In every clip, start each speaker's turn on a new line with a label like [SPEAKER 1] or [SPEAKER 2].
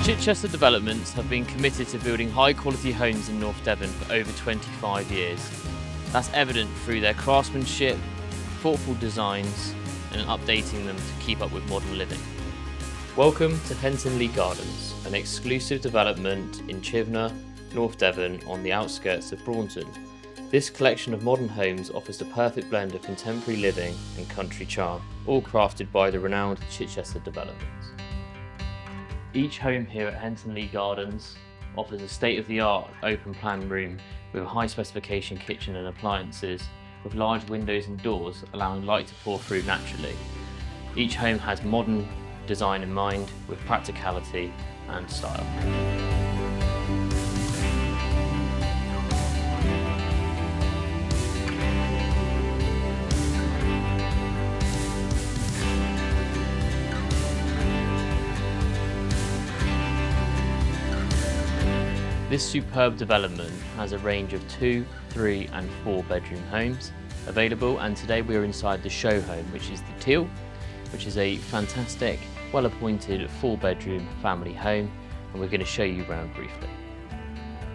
[SPEAKER 1] Chichester Developments have been committed to building high-quality homes in North Devon for over 25 years. That's evident through their craftsmanship, thoughtful designs, and updating them to keep up with modern living. Welcome to Heanton Lea Gardens, an exclusive development in Chivenor, North Devon on the outskirts of Braunton. This collection of modern homes offers the perfect blend of contemporary living and country charm, all crafted by the renowned Chichester Developments. Each home here at Heanton Lea Gardens offers a state-of-the-art open plan room with a high specification kitchen and appliances, with large windows and doors allowing light to pour through naturally. Each home has modern design in mind with practicality and style. This superb development has a range of 2, 3 and 4 bedroom homes available, and today we are inside the show home, which is the Teal, which is a fantastic, well appointed 4-bedroom family home, and we're going to show you around briefly.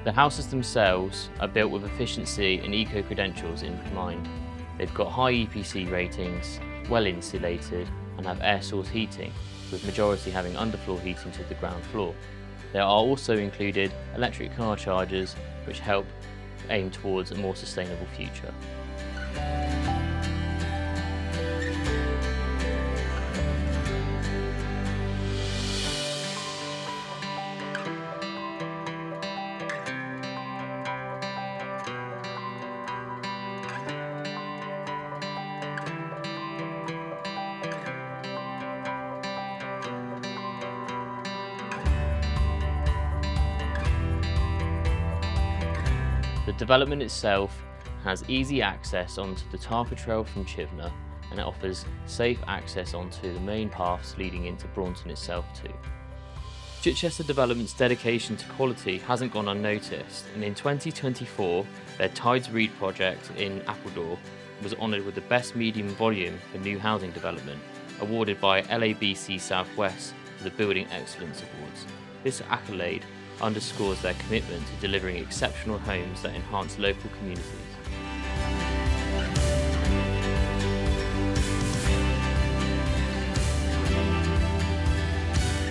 [SPEAKER 1] The houses themselves are built with efficiency and eco-credentials in mind. They've got high EPC ratings, well insulated, and have air source heating, with majority having underfloor heating to the ground floor. There are also included electric car chargers, which help aim towards a more sustainable future. The development itself has easy access onto the Tarka Trail from Chivenor, and it offers safe access onto the main paths leading into Braunton itself too. Chichester Development's dedication to quality hasn't gone unnoticed, and in 2024 their Tides Reed project in Appledore was honoured with the Best Medium Volume for New Housing Development, awarded by LABC Southwest for the Building Excellence Awards. This accolade underscores their commitment to delivering exceptional homes that enhance local communities.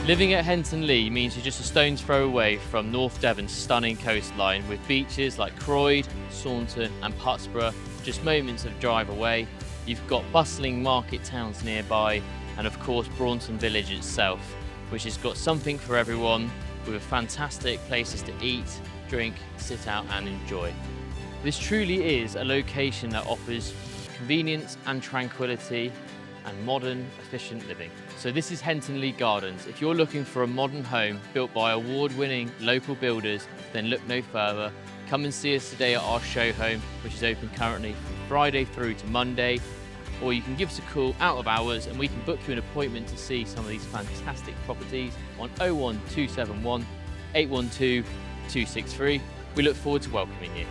[SPEAKER 1] Living at Heanton Lea means you're just a stone's throw away from North Devon's stunning coastline, with beaches like Croyd, Saunton and Putsborough just moments of drive away. You've got bustling market towns nearby, and of course Braunton Village itself, which has got something for everyone, with fantastic places to eat, drink, sit out and enjoy. This truly is a location that offers convenience and tranquility and modern, efficient living. So this is Heanton Lea Gardens. If you're looking for a modern home built by award-winning local builders, then look no further. Come and see us today at our show home, which is open currently from Friday through to Monday, or you can give us a call out of hours and we can book you an appointment to see some of these fantastic properties on 01271 812 263. We look forward to welcoming you.